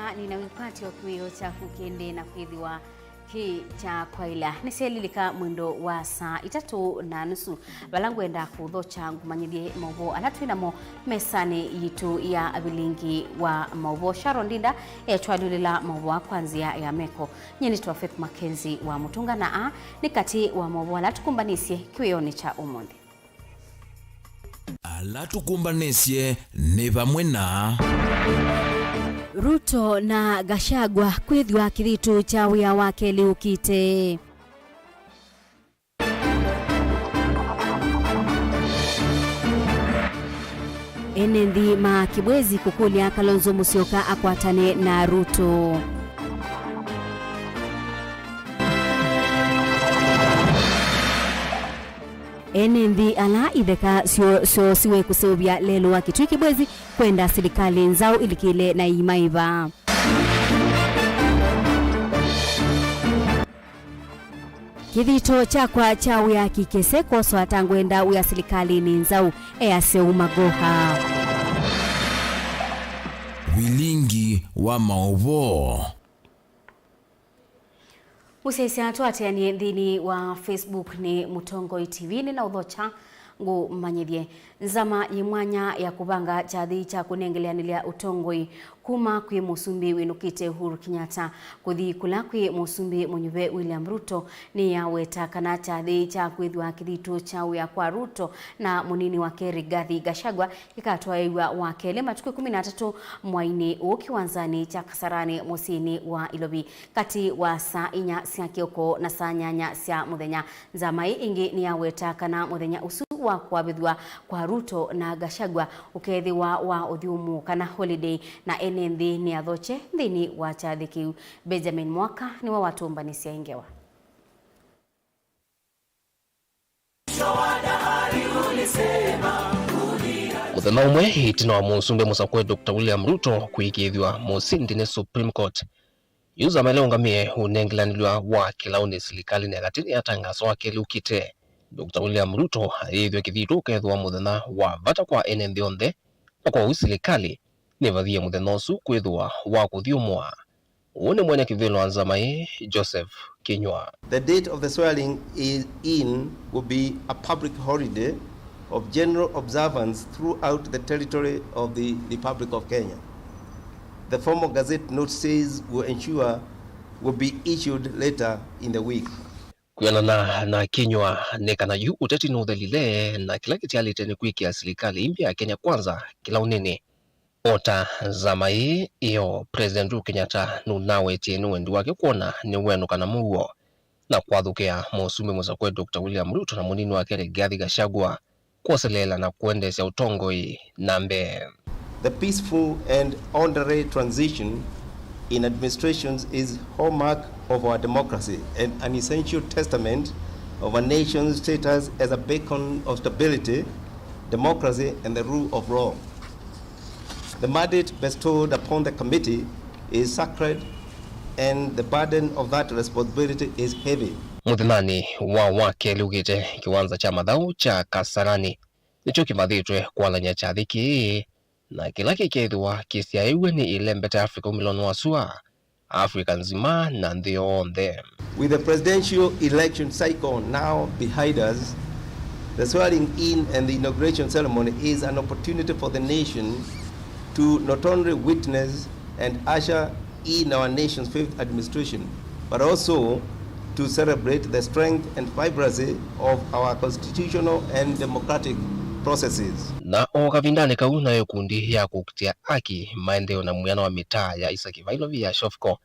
na ninawipati wa kiwio cha kukende na kwithiwa ki cha kwaila niselilika mwendo wa saa 3:30 balangwenda kuthocha ngumanyithie Mauvoo alatwinamo mesani yitu ya Vilingi wa Mauvoo Sharon Ndinda echwalulila Mauvoo kwanzia ya meko nyeni twa Faith MAKENZI wa mutunga na ni kati wa Mauvoo alatukumbanisye kiwioni cha umundi alatukumbanisye ni vamwe na Ruto na Gachagua kwithwa kithitu cha wia wake liukite. Enendi makibwezi kukulia Kalonzo Musyoka akwatane na Ruto. Enendi ala ideka sio siwe kusubia lelo wa kitu kibwezi kwenda serikali nzao ilikile na imaiva. Kithito chakwa cha wia kikeseko so atangwenda wia serikali ni nzao umagoha. Vilingi wa Mauvoo. Usesi atuatianie ndini wa Facebook ni Mutongoi TV ni na udhocha ngu manyithie nzama yimwanya ya kubanga chathi cha kunengeleanilia utongoi kuma kwi musumbi winukite Uhuru Kenyatta kuthi kula kwi musumbi munyuve William Ruto ni ya weta kana chathi cha kwithwa kithitu cha wia kwa Ruto na munini wake Rigathi Gachagua ikatwaiwa wakele matuku 13 mwaini ukiwanzani cha Kasarani musini wa Ilobi kati wa saa 4 cia kioko na saa 8 cia muthenya nzamai ingi ni ya weta kana muthenya usu wa kwabithwa kwa Ruto na Gachagua ukethiwa wa uthiumu kana holiday na enendi ni athoche ndini wa chathi kiu. Benjamin Mwaka ni wa watumbanisia ingewa muthenya umwe hitino wa musumbe musakwe Dr. William Ruto kuikithwa musindine Supreme Court yuza maleongamie unengelanilwa wa kilauni serikali na gatini yatangazo wake liukite. Dr. William Ruto aithwe kithitu kethwa muthenya wa vata kwa enendi onthe na kwa serikali ni vathie muthenya usu kwithwa wa kuthiumwa. Une mwene kivilo anzamai Joseph Kinywa. The date of the swearing in will be a public holiday of general observance throughout the territory of the Republic of Kenya. The formal gazette notices will be issued later in the week. Kuyana na Kinywa nekana yu uteti nuthelile na kila kitialite ni kuikia serikali impya ya Kenya kwanza kila unene. Ota zamai iyo President Uhuru Kenyatta nunawe tienu wendi wake kuona ni wenu kana muo na kwathukea musumbi musakwe Dr. William Ruto na munini wake Rigathi Gachagua kuoselela na kuendesha utongoi nambe. The peaceful and orderly transition in administrations is hallmark of our democracy and an essential testament of a nation's status as a beacon of stability, democracy and the rule of law. The mandate bestowed upon the committee is sacred and the burden of that responsibility is heavy. Muthimani wa wake liugite kiwanza cha mathau cha Kasarani nicho kimathitwe kwalanya chathiki na kila kikethwa kisiaiwe ni ilembete Afrika umiloni wasua Afrika nzima na nthi yonthe. With the presidential election cycle now behind us, the swearing in and the inauguration ceremony is an opportunity for the nation to not only witness and usher in our nation's fifth administration, but also to celebrate the strength and vibrancy of our constitutional and democratic processes. Na okavindane kauna yo kundi ya kukutia haki maendeleo na muyano wa mitaa ya Isaki Vailovi ya Shofko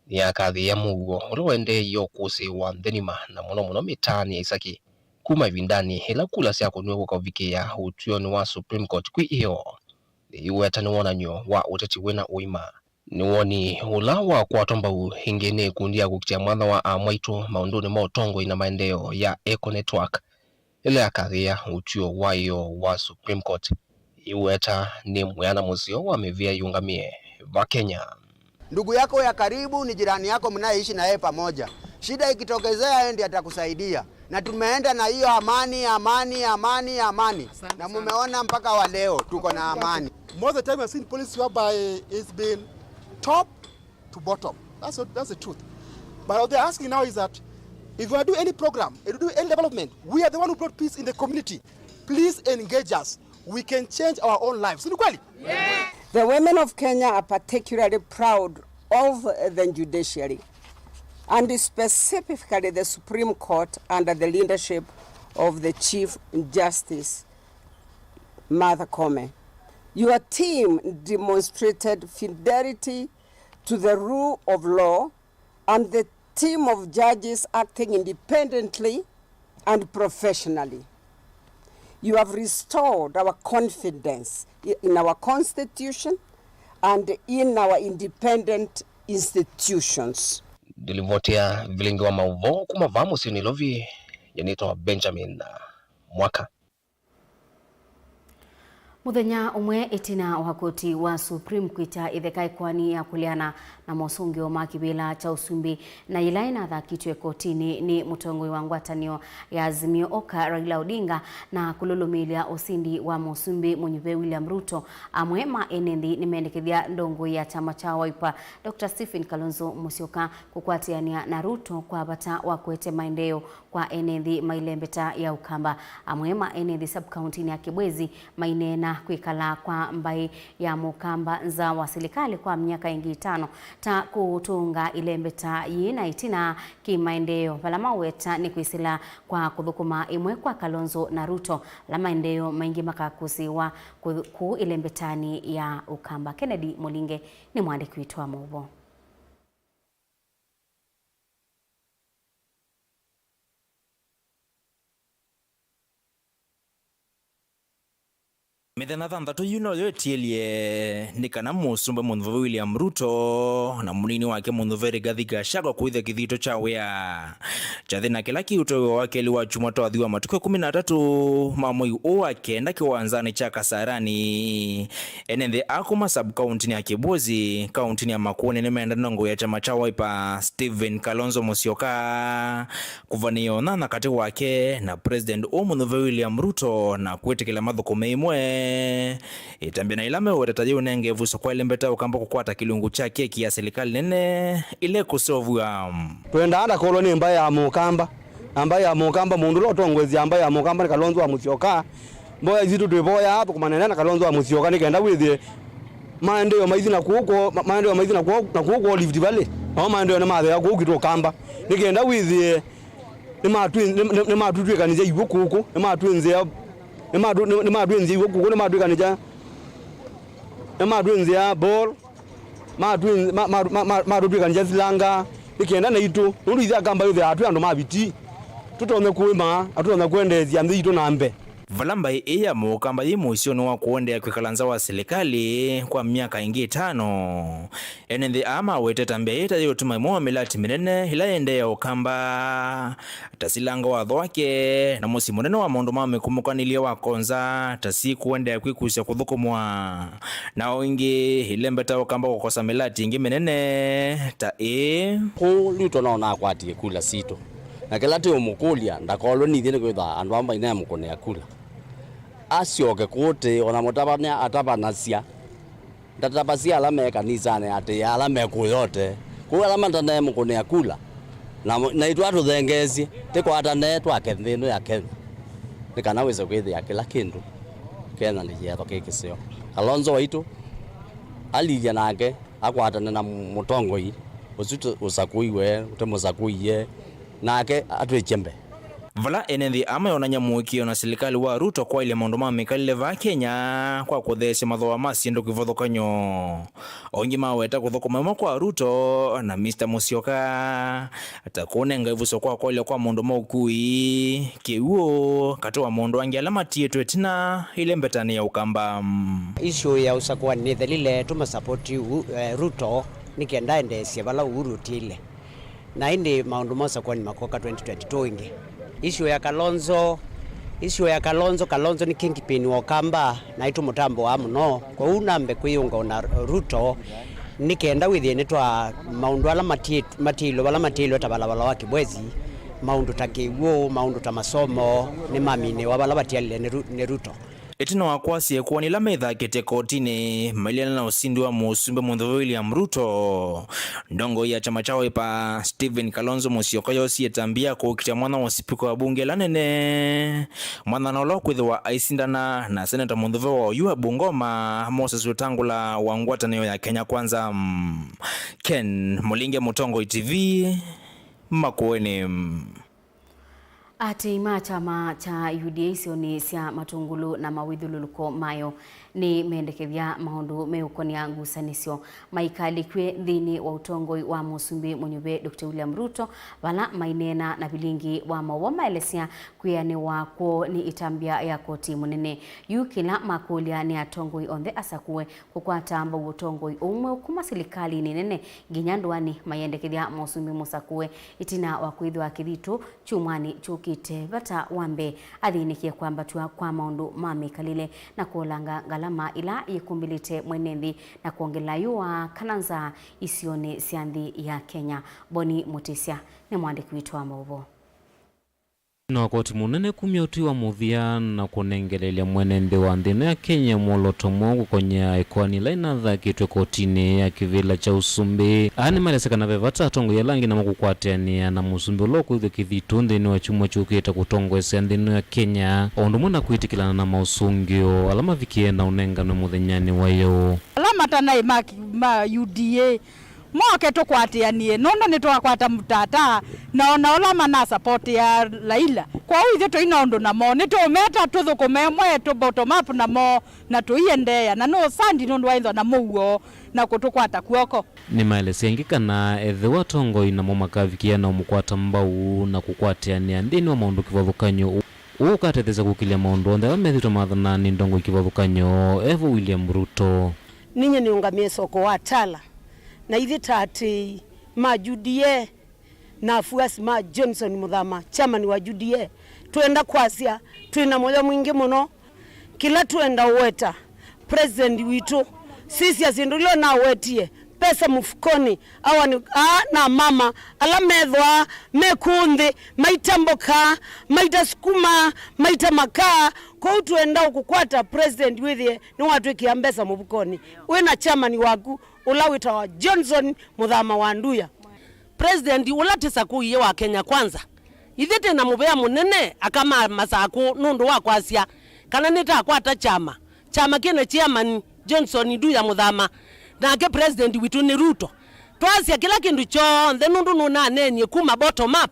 ni akathi ya Mauvoo uliwende yo kusi wa ndenima na muno mitani ya Isaki kuma vindani hela kula siya kunuwe kwa vike ya utuyo wa Supreme Court kui iyo iwe taniwana nyo wa uteti wena uima niwoni ulawa kwa tomba hingene kundi ya kukutia mwadha wa amwaito maundoni mautongo ina maendeleo ya Eco Network ile akathia utuyo wayo wa Supreme Court iweta ni muyana musio wamevia yungamie wa Kenya. Ndugu yako ya karibu ni jirani yako mnaishi na yeye pamoja. Shida ikitokezea yeye ndiye atakusaidia. Na tumeenda na hiyo amani. Na mumeona mpaka wa leo tuko na amani. Most of the time I've seen police whereby it's been top to bottom. That's the truth. But what they're asking now is that if you do any program, if you do any development, we are the one who brought peace in the community. Please engage us. We can change our own lives. Yeah. The women of Kenya are particularly proud of the judiciary, and specifically the Supreme Court under the leadership of the Chief Justice, Martha Koome. Your team demonstrated fidelity to the rule of law, and the team of judges acting independently and professionally. You have restored our confidence in our Constitution and in our independent institutions. Dilivotia Vilingi wa Mauvoo kuma vamu sinilovi yanitwa Benjamin Mwaka. Muthenya umwe itina wa koti wa Supreme kwita ithekai kwani ya kuliana na mosungio makibila cha usumbi na ilaina thakitwe kotini ni mutongoi wa ngwatanio ya Azimio Oka Raila Odinga na kululumilia usindi wa musumbi Munyuve William Ruto amwe MAKENZI nimendekithia ndongo ya chama cha Wiper Dr. Stephen Kalonzo Musyoka kukwatiania na Ruto kwa bata wa kwete maendeleo kwa MAKENZI mailembeta ya Ukamba amwe MAKENZI sub-county ya Kibwezi mainena kwikala kwa mbai ya mukamba za wa serikali kwa miaka ingi 5 ta kutunga ilembeta yina itina kimaendeleo vala maweta ni kwisila kwa kuthukuma imwe kwa Kalonzo na Ruto la maendeleo maingi makakusiwa ku ilembetani ya Ukamba. Kennedy Mulinge ni mwandiki wetu wa Mauvoo. Mithena thanthatũ yuno yetielie nikana musumba Munyuve William Ruto na munini wake Munyuve Rigathi Gachagua kuithe kithito cha wea chathina kila kiuto wake liwa chuma twathiwa matuko 13 mamoi wa kenda kiwanzani cha Kasarani MAKENZI akuma sub county ya Kibwezi county ya Makueni nimeenda ndongo ya chama cha Wiper Stephen Kalonzo Musyoka kuvanio na kati wake na president Munyuve William Ruto na kwetekela mathukume imwe itambia na ilame uretaji unengevu so kwa ilembeta Ukamba kukwata kilungu cha keki ya serikali nene ile kusovwa twenda anda koloni ambaye ya Mukamba mundu lotongwezi ambaye ya Mukamba Kalonzo wa Musyoka mboya zitu tuiboya hapo kumanena na Kalonzo wa Musyoka nikaenda withie maendeleo maizi na kuko Rift Valley au maendeleo na mathe ya kuko Ukamba nikaenda withie ni matutwe kanije ibu kuko ni matwenze ni matwenze ibu kuko ni matwe kanija ni matwenze ya ball matutwe kanija silanga nikaenda na itu ndu iza kamba yothe atu andu mabiti tutome kuima atuna kwendezia mthito nambe valamba ya Mukamba yimusio no kuondea kwikalanza wa serikali kwa miaka ingi 5 MAKENZI ama weteta mbeta yotuma mo milati minene ila ende ya Ukamba tasilanga wa wake na musi munene wa mondo mame kumukanilia wa konza tasi kuendea kwikusia kuthukumwa na wingi ilembeta Ukamba kukosa milati ingi minene ta ko luto na kwati kula sito na kila te umukulia ndakolwe ni thine kwitha andu amba ina mukone akula asioke kote ona mutabane atabanasia ndatabasia ala mekanisa ne ate ala meku yote ko ala mandane mukone akula na itu atuthengesie tiko atane twake thino ya Kenya nikana weze kwithia kila kindu Kenya ni yetho kikisio Kalonzo waitu alilia nake akwatane na mutongoi usutu usakuiwe utemusakuiye nake atwechembe vala MAKENZI ama yonanya muikio na serikali wa Ruto kwa ile maundu mamekalile va Kenya kwa kuthesha mathoa masindo kivothokanyo ongi maweta kuthokoma kwa Ruto na Mr. Musyoka atakunenga ivuso kwa ile kwa maundu maukui kiuo katoa maundu angi alama tietwe tina ile mbetani ya Ukamba issue ya usakwa ni thelile tuma support Ruto nikienda endesia vala Uhuru tile na indi maundu mosa kwa ni makoka 2022 ingi issue ya Kalonzo ni kingpin wa Ukamba na itu mutambo wa muno kwa unambe kuyunga na Ruto nikenda withie nitwa maundu ala matilo tabalabala wa Kibwezi maundu takiwo maundu ta masomo ni mamine wa bala batialile ni Ruto itina wakwasi kuwa ni lametha kete kotini mailiana na usindi wa musumbe Mauvoo William Ruto. Ndongo ya chama chao pa Stephen Kalonzo Musyoka yosi etambia kukitia mwana wa spika wa bunge la nene mwana nolo kwithwa aisindana na Senator Mauvoo wa yua Bungoma Moses Wetangula wa ngwatanio ya Kenya Kwanza. Ken Mulinge, Mutongo TV, Makueni. Atima chama cha UDA sioni sia matungulu na mawithuluko mayo ni mendekethia maundu meukonia ngusanisio maikali kwe thini wa utongoi wa musumbi munyube Dr. William Ruto vala mainena na Vilingi wa Mauvoo maelesia kuyani wako ni itambia ya koti munene yukila makulia ni atongoi onthe asakue kukwata amba utongoi umwe kuma serikali ni nene ginyandwani mayendekethia musumbi musakue itina wakwithwa kithitu chumwani chukite bata wambe athinikie kwamba tua kwa maundu mamikalile na kuolanga galama ila yikumbilite mwenethi na kuongela yua kananza isione sianthi ya Kenya. Boni Mutisia ni mwandiki witu wa Mauvoo. Na koti munene kumiotiwa muthia na kunengelelia mwenende wa nthino ya Kenya mwoloto mwogu konya ikwani laina tha kitwe kotini ya kivila cha usumbi ani malesekana vevata atongo ya langi na mkukwatiania na musumbi uloku ithu kithitu nthini wa chumwa chukita kutongwesea nthino ya Kenya ondu muna kuitikilana na mausungio alama vikienda unenganwe muthenyani wayo alama tanai ma UDA moke tukwatianie nondo nitwakwata mutata na olama na support ya Laila kwa hiyo toina ondo na mo nitumeta tuthukume mwetu bottom up na mo na tuiendea na no sandi nondo waitho na muo na kutukwata kuoko ni maelesia ngikana ethe watongo ina mo makavikia na mukwata mbau na kukwatiania ndini wa maundu kivathukanyo ukatetheza kukilia maundu onthe amethitwa mathana ni ndongo kivathukanyo Mauvoo William Ruto ninye niungamie soko wa tala na ithi tati ma UDA na fuasi ma Johnson Muthama chairman wa UDA tuenda kwasia tuina moyo mwingi muno kila tuenda weta president witu sisi asindulio na wetie pesa mfukoni awani na mama alamethwa mekundi maitamboka maitasukuma maitamakaa kwa tuenda kukwata president withie ni watu kiambesa mfukoni wena chairman waku ulawita wa Johnson Muthama wa Nduya president ulatisa kuiye wa Kenya Kwanza ithite na mubea munene akama masaku nundu wa kwasia kana nita kwata chama kine chairman Johnson Nduya Muthama nake president witu ni Ruto twasia kila kindu chonthe nundu nuna nenye kuma bottom up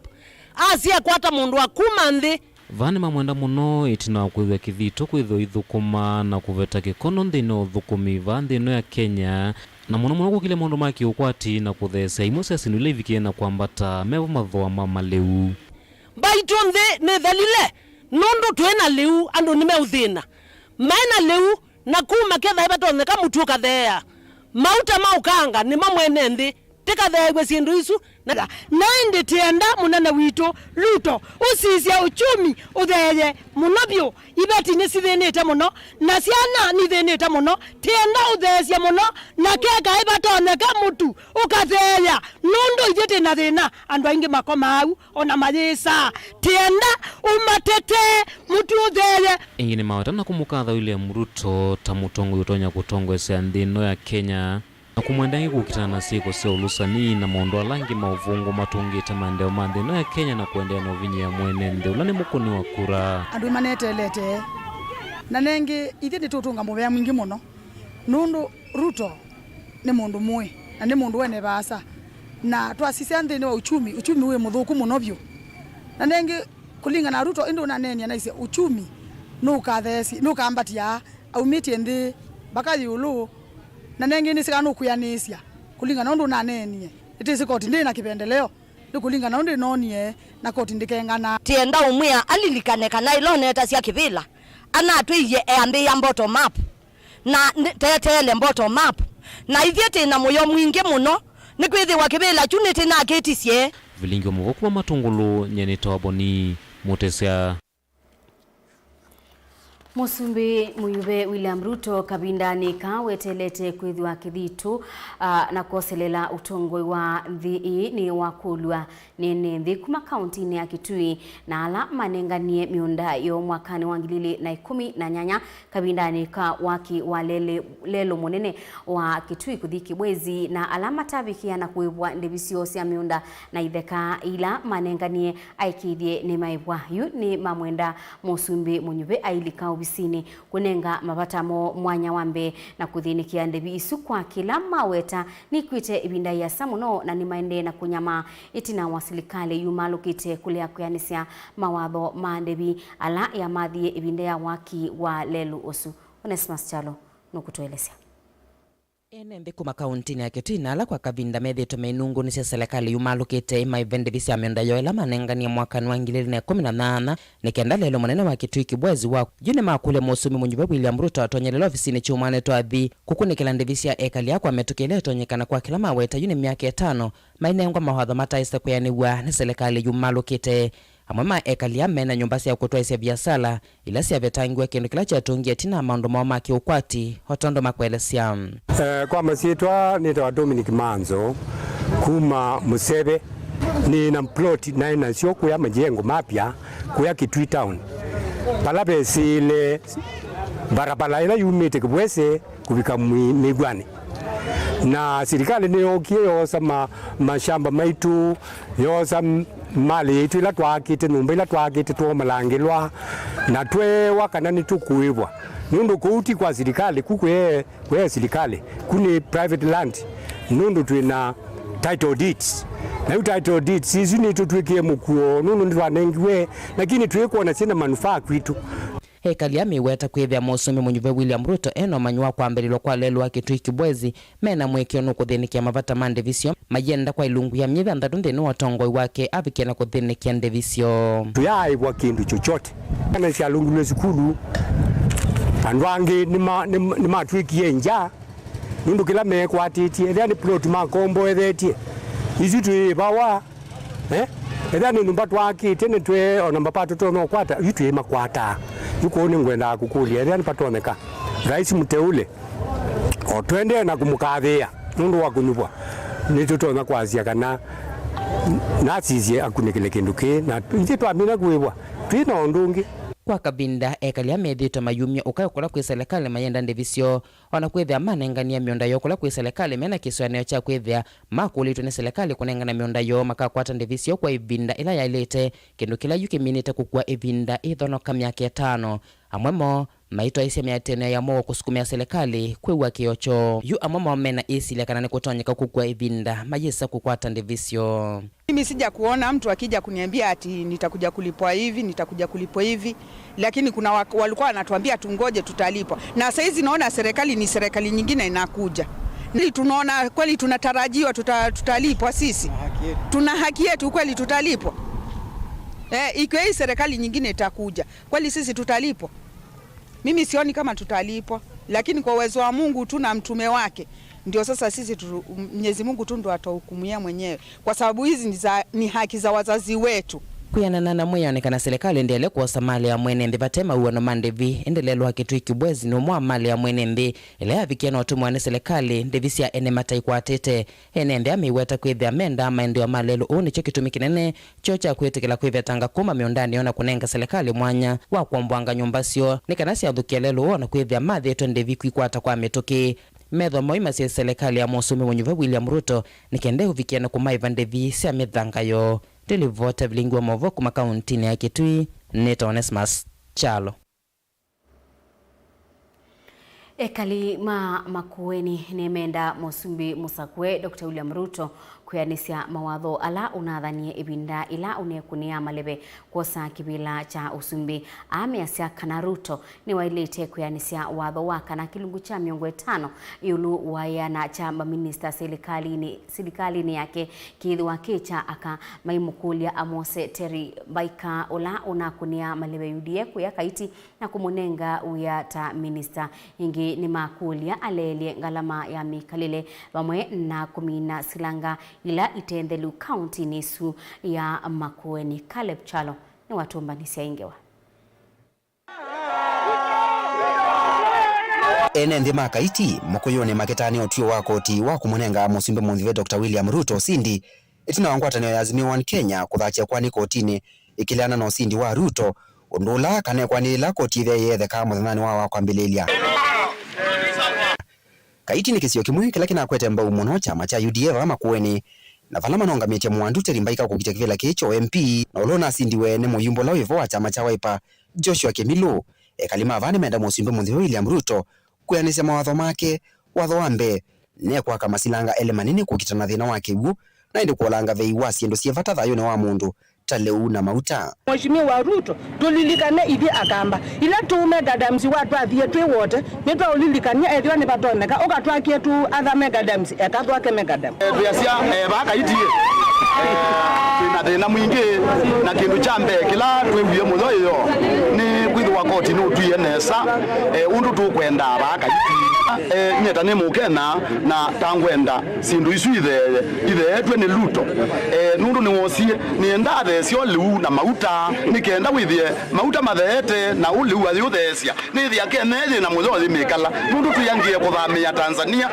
asia kwata mundu wa kuma nthi vani mamwenda muno itina kwithwa kithito kwitho ithukuma na kuveta kikono nthino thukumi va nthino ya Kenya na muno kukile maundu maki ukwati na kuthesa imwe cia sinule ivikie na kwambata mevo mathoa maleu baitu nthi ni thalile nundu twina liu andu ni meuthina maina liu na kuma ketha ibatonne kamutuka thea mauta maukanga ni mamwene nthi tikathegwe sindu isu na indi tienda munene witu Ruto usisia uchumi utheye munobyo ibeti ni sithinite muno na ciana ni thinite muno tienda uthecia muno na keka ibatoneka mutu ukatheya nundu ithite na thina andu aingi makoma au ona mayisa tienda umatete mutu utheye ingine mawatana kumukatha William Ruto ta mutongo utonya kutongwesea nthino ya Kenya na kumwendangi kukitana na siko sio ulusani na maundu alangi mauvungu matungite maendeo manthino ya Kenya na kuendea na uvinyi ya mwenende ulani mukuni wa kura andu imanetelete na nengi ithiti tutunga muvea mwingi muno nundu Ruto ni mundu mwe na ni mundu wene basa na twasisia nthini wa uchumi we muthuku muno vyu na nengi kulinga na Ruto indu na nenia na isia uchumi nukathesi nukambatia aumitie nthi baka yulu na nengi ni sikanu kuyanisia kulinga na undu na nenie itisi koti ndina kipendeleo ni kulinga na undu nonie na koti ndikengana tienda umwia alilikane kana iloneta cia kivila ana twiye ambi ya bottom up na tetele bottom up na ithiete na moyo mwingi muno ni kwithiwa kivila chuniti na kitisie Vilingi wa Mauvoo kuma matungulu nyeni tawaboni Mutisia Musumbi muyube William Ruto kabindani kawetelete kwithwa kithitu na koselela utongoi wa thii ni wakulwa nene nthi kuma kaunti ya Kitui na ala manenganie miunda yo mwakani wa 2018 kabindani ka waki wa lelo munene wa Kitui kuthiki bwezi na alama tabikia na kuibwa ndivisio cia miunda na itheka ila manenganie aikithie ni maibwa yu ni mamwenda Musumbi munyube ailika bisini kunenga mabatamo mwanya wambe na kuthinikia ndebi isu kwa kila maweta ni kwite ibinda ya samuno na ni maende na kunyama itina wasilikale yumalukite kulea kuyanisia mawatho mandebi ala ya mathie ibinda ya waki wa lelu osu. Onesmas Chalo nukutuelezea. Enembe kuma kaunti ya Kitui na ala kwa kavinda medhito meinungu nisi serikali yumalukite maivende visi amionda yoela manengani ya mwakani wa 2018 nikenda lelo mwanene wa Kitui kibwezi wa june makule Musumbi munyube William Ruto atonyelelo ofisini chumane toadhi kukunikila ndivisi ya ekali yako ametukile tonyekana kwa kila maweta june miaka 5 mainengwa mawadho mataisa kuyaniwa ni serikali yumalukite. Amama ekali ya mena nyumbasi ya kutoa biasala ila si avetangiwa kindu kila chatungia tina maundu mawama kiukwati hotondo makwelesya. Kwa masitwa nita wa Dominic Manzo kuma Musebe ni na plot na inasio kuya majengo mapya kuya Kitui town. Palape sile barabara ila yumite kubwese kubika migwani. Na serikali ni yosa mashamba maitu yosa mali yetu ila twakite numba ila twakite tuwa malangilwa na twe wakanani tukuibwa nundu kuuti kwa serikali kukwe serikali kuni private land nundu tuina title deeds na yu title deeds sisi ni tutwikie mukuo nundu ndwanengiwe lakini tuwekuona sina manufaa kwitu. Hekali ya miweta kwithia Musumbi munyube William Ruto eno manyua kwa mbelilo kwa lelu wa Kitui kibwezi mena mwekio nukuthinikia mavata mandevisio mayenda kwa ilungu ya mnyitha ndadu nthini watongoi wake avikia na kuthinikia ndevisio. Tuyaibwa kindu chochote kana cia lungulwe sukulu andu angi ni matwikie nja nundu kila mekwatitie ethani plot makombo ethetie ici twibawa ethani numba twakite ni twe ona mapato tono kwata itwi makwata yuko ni ngwenda kukulia ethani patoneka rais mteule o twende na kumukathia nundu wa kunyubwa ni tutona kwazia kana nasizie akunikile kindu ki na ije twamina kuibwa twina ndungi kwa kabinda ekali ya medhito mayumia ukayokola kwi serikali mayenda ndivisio ona kwithia manengania mionda yokola kwi serikali mena kiswanio cha kwithia makulitwe ni serikali kunengana mionda yo makakwata ndivisio kwa ibinda ila yailete kindu kila yukiminite kukua ibinda ithonoka miaka 5 amwemo maito isi miatene ya Mauvoo kusukumia serikali kwewa kiocho yu amwemo mena isi ile kanani kutonyeka kukua ibinda mayesa kukwata ndivisio. Mimi sija kuona mtu akija kuniambia ati nitakuja kulipwa hivi, lakini kuna walikuwa wanatuambia tungoje tutalipwa. Na sasa hizi naona serikali ni serikali nyingine inakuja. Nili tunaona kweli tunatarajiwa tutalipwa sisi. Tuna haki yetu kweli tutalipwa. Ikiwa hii serikali nyingine itakuja, kweli sisi tutalipwa? Mimi sioni kama tutalipwa, lakini kwa uwezo wa Mungu tu na mtume wake ndio sasa sisi Mwenyezi Mungu tu ndo atahukumia mwenyewe kwa sababu hizi ni haki za wazazi wetu. Kuyanana na mweyaonekana serikali ndiele kuosa mali ya mwenembe batema uwano mandevi endelelo wa Kitui kibwezi ni umwa mali ya mwenembe ile yavikia na otumwa ni serikali ndevisia ene matai kwa tete enembe amiweta kwithia menda maendio malelo uni cho kitumi kinene chocha kwetekela kwithia tanga kuma miondani ona kunenga serikali mwanya wa kuombwanga nyumbasio nikanasi adhukia lelo ona kwithia mathi eto ndevi kuikwata kwa metoki medho moima si serikali ya Musumbi munyube William Ruto nikende huvikia na kumaiva ndevi sia medhangayo. Televota Vilingi wa Mauvoo kuma kaunti ya Kitui neta Onesmas Chalo. Ekali makueni nemenda Musumbi musakwe Dr. William Ruto kuyanisia mawatho ala unathanie ibinda ila unekunia malebe kosa kibila cha usumbi ameasia kana Ruto ni wailete kuyanisia watho waka na kilungu cha miongo 5 yulu wayana cha minister serikali ni yake kidwa kicha aka maimukulia Amose Terry Baika ola unakunia malebe UDA kuya kaiti na kumunenga uyata minister ingi ni makulia alele ngalama ya mikalile bamwe na kumina silanga ila itendelu county nisu ya Makueni. Caleb Chalo ni watumba nisia ingewa. ene nthi makaiti mukuyone maketani otio wa koti wa kumunenga musumbe munthive Dr. William Ruto sindi itina wa ngwatanio ya Azimio One Kenya kuthachia kwani kotini ikiliana na usindi wa Ruto undula kanekwanila koti ithe yetheka muthanani wa kwambililia. Kaiti ni kisio kimwe kila kinakwete mbau muno chama cha UDA wa Makueni na vala manongamite mwandu terimbaika kukitia kivila kicho MP na ulona asindiwe ne muyumbo la wivo wa chama cha Wiper Joshua Kemilu ekalima avane menda musumbe munthive William Ruto kuyanisia mawatho make watho wambe ne kwaka masilanga ele manini kukitana thina wake gu na indi kuolanga vei wasi endo sievata thayo ne wa mundu taleu na mauta. Mheshimiwa Ruto tulilikane ithi akamba ila tume gadamsi watu athie twi wote nitwa ulilikania ethio ni batoneka ugatwakie tu atha megadamsi ekathwake megadam biasia baka itie na thina mwingi na kindu cha mbe kila twiwie mutho iyo ni kwithwa koti ni utwie nesa undu tukwenda baka itie nyeta ni mukena na tangwenda sindu isu ithe etwe ni Ruto nundu ni wosie ni ndade sio liu na mauta nikenda withie mauta mathete na uliu athi uthesia ni thia keneye na mutho thimikala nundu tuyangie kuthamia Tanzania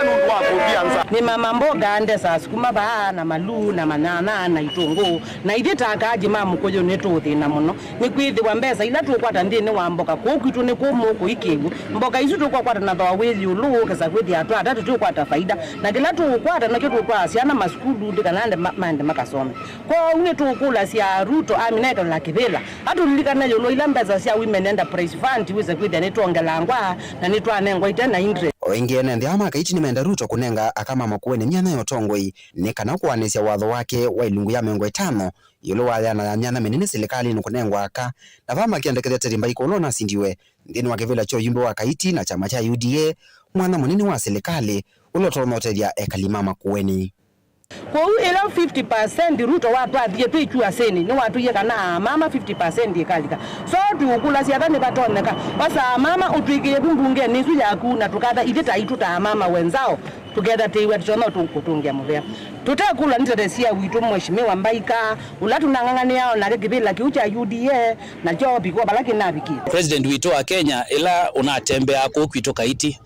nundu wa kubianza ni mama mboga ande sa sukuma ba na malu na manana na itungu na ithitaka ajima mukoyo netuthi na muno ni kwithwa mbesa ila tukwata ndini wa mboga kukitu ni kumuko ikigu mboga isu tukwata na thawa withi ulu kesa kwithi atu atatu tukwata faida na kila tukwata na kitu kwa siana maskulu ndikanande mande makasome kwa une tukula sia Ruto amineka la kivela atu lilikana yolo ila mbesa sia women enterprise fund wize kwithi ni tuongelangwa na ni twanengwa itena interest oingene nthi ama kaiti ni menda Ruto kunenga akama Makueni myana yotongoi ni kana kuanisya watho wake wa ilungu ya 50 yolo wayana ya myana menene serikali ni kunengwa aka na vama kiandekethe terimbaiko ulona sindiwe ndini wa kivela cho yumbe wa kaiti na chama cha UDA mwana munini wa serikali ulotonoteria ekalima Makueni. Kwa ila 50% Ruto watu athie tuichua seni ni watu yekana mama 50% ikalika so tukula sia thani batoneka basa mama utwigie bunge nisu yaku na tukatha ithita ituta mama wenzao together tiwe tuchono tukutungia muvea tutakula niteresia witu mheshimiwa Mbaika ulatu nangangania na kibila kiucha UDA na jobi kwa balaki nabiki President witu wa Kenya ila unatembea kukwito kaiti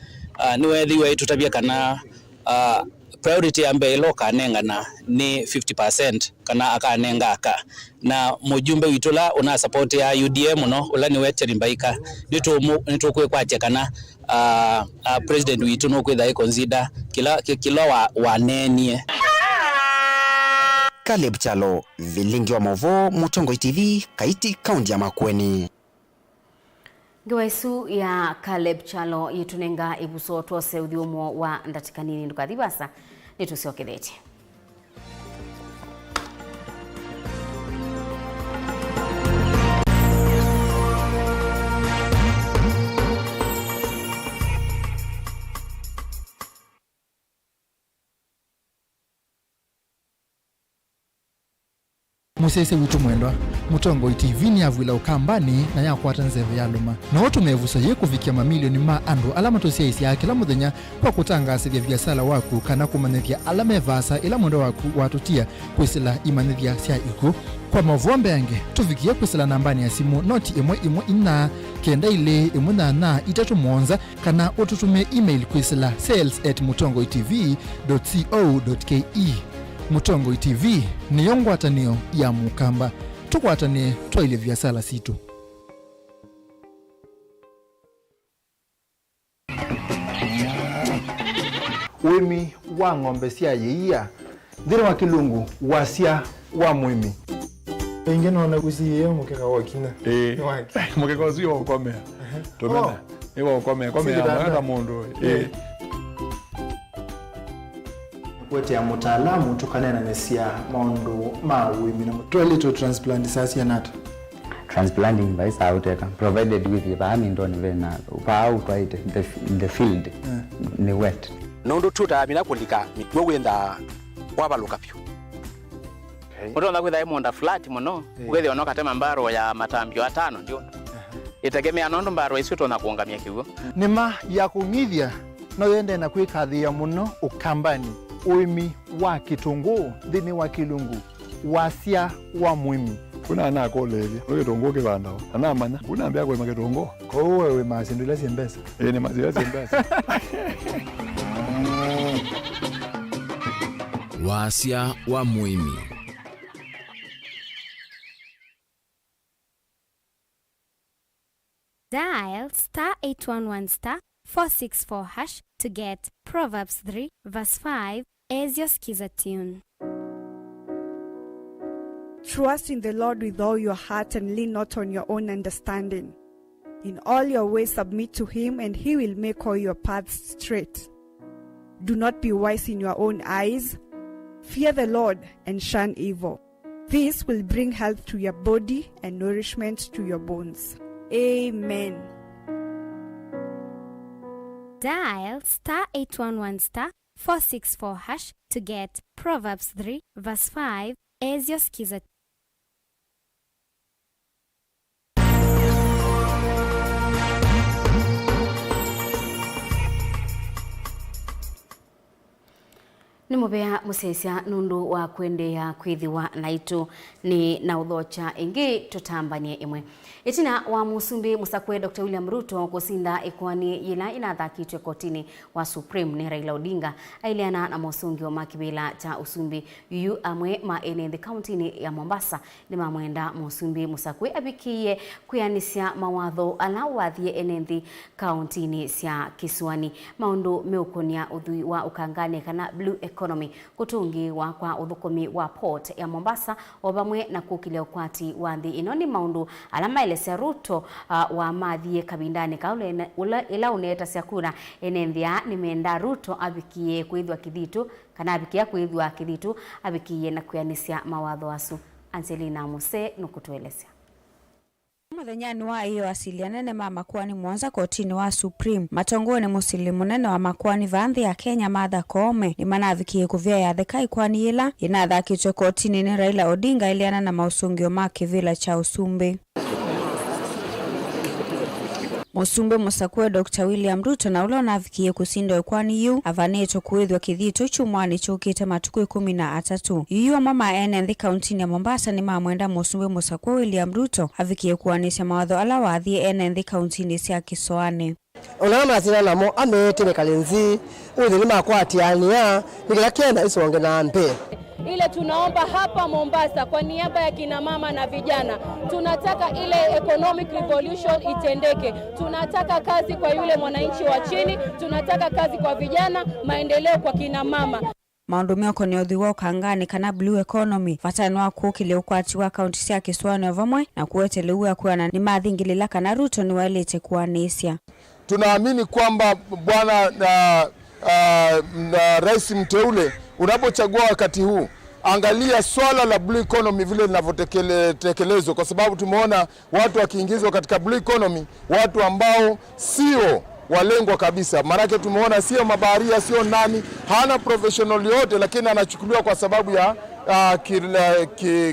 ni wethi wetu tabia kana priority ambaye iloka nengana ni 50% kana akanenga aka na mujumbe witula una support ya UDA muno ula ni weteri Mbaika nitu kwekwache kana president witu no kwetha consider kila wanenie. Caleb Chalo, Vilingi wa Mauvoo, Mutongo TV, Kaiti, kaunti ya Makueni. Ngwaisu ya Caleb Chalo yitunenga ibuso twose uthiumo wa ndatikanini ndukathibasa nitusiokethete. Musese witu mwendwa Mutongo TV ni avwila ukambani na yakwata nzeve ya luma na watu mevusa ye kufikia mamilioni ma andu alama tosia isi ya kila muthenya kwa kutangasithia biasala waku kana kumanithia alama evasa ila mwendo waku watutia kwisila imanithia sia iku kwa Mauvoo mbeange tufikia kwisila nambani ya simu noti imwe ina kenda ile imunana itatu monza kana ututume email kwisila sales@mutongotv.co.ke. Mutongo TV ni yongwatanio ya mukamba tukwatanie twaile biasala situ. Wimi wa ng'ombe cia yeia thire wa kilungu wasia wa mwimi ingene ona kusiye mukeka wakina mukeka usiye wakomea tomena ewa wakomea mwana mundu kwete ya mutaalamu tukanena nesia maundu ma wimi na twelito transplant sasa nata transplanting by sauteka provided with the bani ndoni vena upau twaite in the field ni wet nondo tuta mina kulika mitwe wenda wabaluka pyo Muto na kwitha imonda flat muno ugethi ono katema mbaro ya matambio 5 ndio itegemea nondo mbaro isuto na kuongamia kigo nima ya kungithia no yende na kwikathia muno ukambani uimi wa kitunguu thini wa kilungu wasia wa mwimi kuna na kolele wetongo ke banda ana manya kuna mbya kwa maketongo ko wewe masindula simbesa ni mazira simbesa Wasia wa muimi. Dial *811*464# to get Proverbs 3 verse 5 as your skiza tune. Trust in the Lord with all your heart and lean not on your own understanding. In all your ways submit to him, and he will make all your paths straight. Do not be wise in your own eyes. Fear the Lord and shun evil. This will bring health to your body and nourishment to your bones. Amen. Dial *811*464# to get Proverbs 3 verse 5 as your skiza. Ni mubea musesia nundu wa kwendea kwithiwa naitu ni na udhocha ingi tutambanie imwe. Itina wa musumbi musakwe Dr. William Ruto kusinda ikwani yila inathakitwe kotini wa Supreme ni Raila Odinga ailiana na musungi wa makibila cha usumbi yuyu amwe maenende kauntini ya Mombasa ni mamwenda musumbi musakwe abikiye kuyanisia mawatho ala wathie enendi kauntini sia Kisuani maundu meukonia uthui wa ukangane kana blue economy kutungi wa kwa uthukomi wa port ya Mombasa obamwe na kukile ukwati wa nthi inoni maundu alama elesea Ruto wa mathie kabindani kaule ila uneta siakuna enenthia nimenda Ruto abikie kwithwa kithitu kana abikia kwithwa kithitu abikie na kuyanisia mawatho asu. Angelina Muse nukutuelesea. Muthenyani wa iyo asiliane ne makwani mwanza kotini wa Supreme matongoni musilimu nene wa makwani vanthi ya Kenya Martha Koome ni manathikie kuvia ya thekai kwani ila inathakitwe kotini ni Raila Odinga iliana na mausungio ma kivila cha usumbi. Musumbe musakwe Dr. William Ruto na ula navikie kusindo kwani yu avaneto kuithwa kithito chumwani chukite matuku 13 yu mama enenthi kauntini ya Mombasa ni mamwenda musumbe musakwe William Ruto avikie kuanisha mawatho ala wathie enenthi kauntini sia Kisuani. Olama zina namo amete mekalenzi uthi ni makwatiania nikila kenda isonge na mpe. Ile tunaomba hapa Mombasa kwa niaba ya kina mama na vijana, tunataka ile economic revolution itendeke. Tunataka kazi kwa yule mwananchi wa chini, tunataka kazi kwa vijana, maendeleo kwa kina mama. Maundu mioko ni uthiwa ukangani kana blue economy fatani wa kukile ukwati wa kaunti sia Kisuani ovamwe na kuweteleua kuana ni mathingilila kana Ruto ni wailete kuanisya. Tunaamini kwamba bwana na rais mteule unapochagua wakati huu, angalia swala la blue economy vile linavyotekelezwa, kwa sababu tumeona watu wakiingizwa katika blue economy, watu ambao sio walengwa kabisa. Marake tumeona sio mabaharia, sio nani, hana professional yote, lakini anachukuliwa kwa sababu ya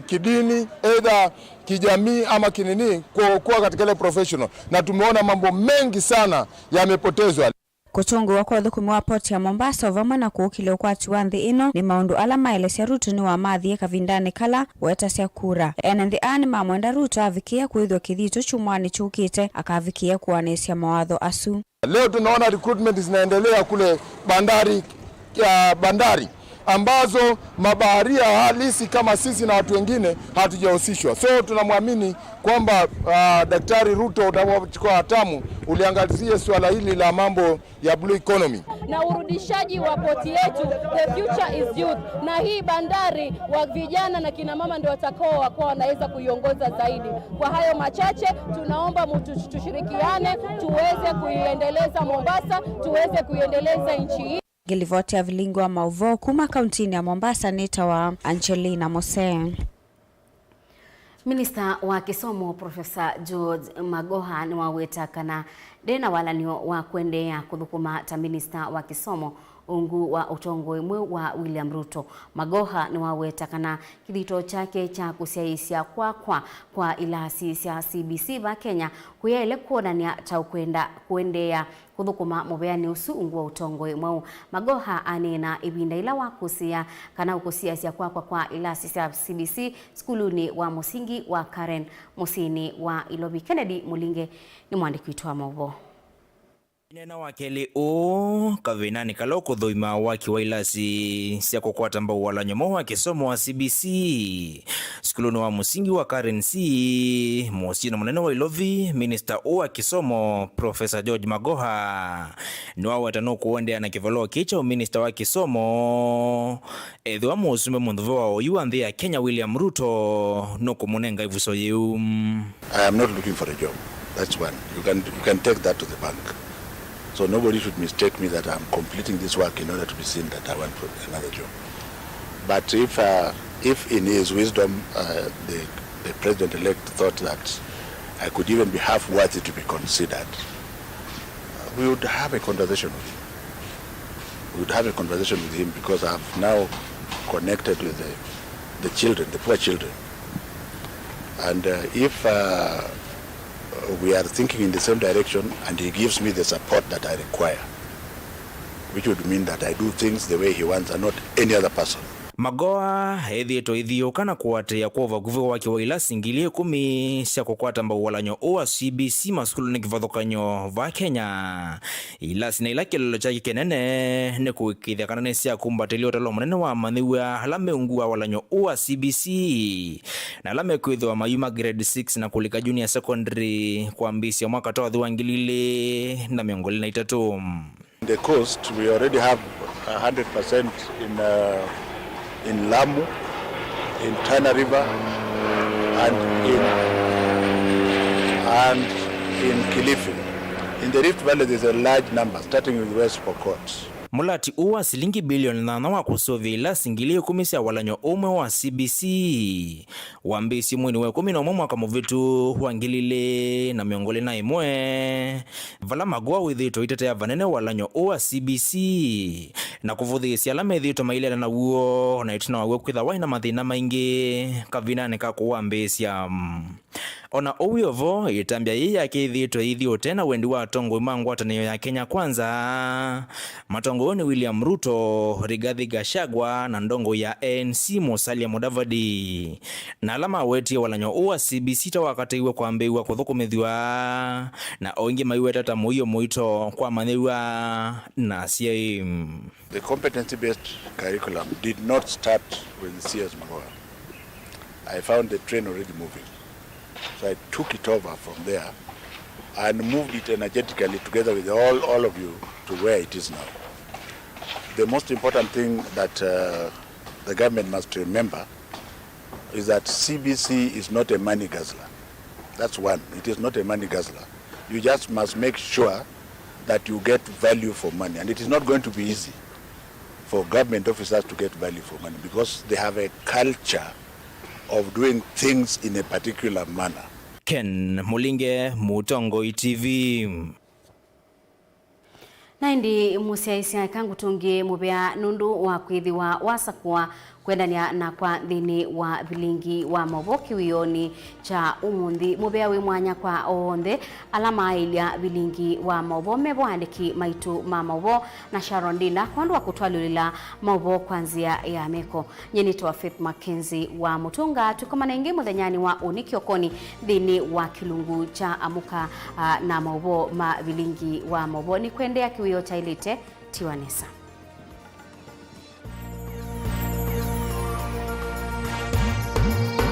kidini, either kijamii ama kinini, kuwa katika ile professional. Na tumeona mambo mengi sana yamepotezwa. Kutungu wako thukumi wa poti ya Mombasa ovamwe na kuukile ukwati wa nthi ino ni maundu ala maelesea Ruto ni wa mathie kavindani kala weta sia kura. Enenthi ani mamwenda Ruto avikia kuithwa kithito chumwani chukite akavikia kuanisya mawatho asu. Leo tunaona recruitment zinaendelea kule bandari ambazo mabaharia halisi kama sisi na watu wengine hatujahusishwa. So tunamwamini kwamba Daktari Ruto utakapochukua hatamu uliangazia swala hili la mambo ya blue economy na urudishaji wa poti yetu. The future is youth, na hii bandari wa vijana na kina mama ndio watakao kwa wanaweza kuiongoza zaidi. Kwa hayo machache tunaomba tushirikiane tuweze kuiendeleza Mombasa, tuweze kuiendeleza nchi hii. Gilivoti ya Vilingi wa Mauvoo kuma kauntini ya Mombasa nita wa Angelina Mose. Minister wa Kisomo Professor George Magoha ni waweta kana dena walanio wa kwendea kuthukuma ta minister wa Kisomo ungu wa utongo imwe wa William Ruto. Magoha ni wawetakana kithito chake cha kusiaisia kwa ilasi cia CBC ba Kenya kuyaile kuonania ta kuendea kuthukuma mubeani usu ungu wa utongo imwe. Magoha anena ibinda ila wa kusia kana ukusiaisia kwa ilasi cia CBC skuluni wa musingi wa Karen Musini wa Ilobi. Kennedy Mulinge ni mwandiki wetu wa Mauvoo. Nena wakeli o kavinani kaloko dhoima waki wa ilasi cia kukwata mbao wala nyomo wa kisomo wa CBC skuluni wa musingi wa Karen C Musini munene wa Ilobi. Minister o wa kisomo Professor George Magoha niwa watano kuendea na kivalo kicho minister wa kisomo edwa musume mundhuvo wa oyu andhi ya Kenya William Ruto no kumunenga ivuso yeu. I am not looking for a job. That's one. You can take that to the bank. So nobody should mistake me that I'm completing this work in order to be seen that I want another job. But if in his wisdom the president-elect thought that I could even be half worthy to be considered, we would have a conversation with him. We would have a conversation with him because I've now connected with the children, the poor children. And if we are thinking in the same direction and he gives me the support that I require, which would mean that I do things the way he wants and not any other person. Magoha ethieto ithiukana kuatia kwa vaguvu wake wa ilasi ngili 10 cia kukwata mbao walanyo o CBC maskuluni kivathukanyo va Kenya. Ilasi na ila kilolo chake kenene ni kuikithia kanane cia kumbatilio talo munene wa mathiwa halame ungua walanyo o CBC na halame kwithwa mayuma grade 6 na kulika junior secondary kwa mbisi ya mwaka 2023. In the coast we already have 100% in Lamu, in Tana River, and in Kilifi. In the Rift Valley, there's a large number, starting with West Pokot. Mulati uwa silingi bilioni 8 wa kusovya ila singili 10 cia walanyo umwe wa CBC wambisi mwini we 11 mwaka muvitu wangilile na miongole na imwe vala Magoha withito itetea vanene walanyo wa CBC na kuvuthisia alama ithito maile na uo na itina wawe kwitha waina mathina maingi kavinani kakuwambisia ona owiyovo itambia yeye akithito ithio tena wendi wa tongo imangwatanio ya Kenya Kwanza matongo ni William Ruto, Rigathi Gachagua na ndongo ya ANC Musalia Mudavadi na alama weti walanyo wa CBC ta wakati iwe kwa mbeiwa kuthukumithwa na oingi maiwe tata muyo muito kwa manewa na CI. The competency based curriculum did not start with CS Magoha. I found the train already moving. So I took it over from there and moved it energetically together with all of you to where it is now. The most important thing that the government must remember is that CBC is not a money guzzler. That's one. It is not a money guzzler. You just must make sure that you get value for money. And it is not going to be easy for government officers to get value for money because they have a culture of doing things in a particular manner. Ken Mulinge, Mutongo TV. Naindi musiaisia kangu tungi mubea nundu wa kwithiwa wasakwa kwendania na kwa thini wa Vilingi wa Mauvoo kiwioni cha umundi mubea wi mwanya kwa onthe alama ilia Vilingi wa Mauvoo mevo andiki maitu ma Mauvoo na Sharon Dina kwandu wa kutwalulila Mauvoo kwanzia ya meko nyenito Faith MAKENZI wa Mutunga tukomana ingi muthenyani wa unikiokoni thini wa kilungu cha amuka na Mauvoo ma Vilingi wa Mauvoo ni kwendea kiwio cha ilite Tiwanesa.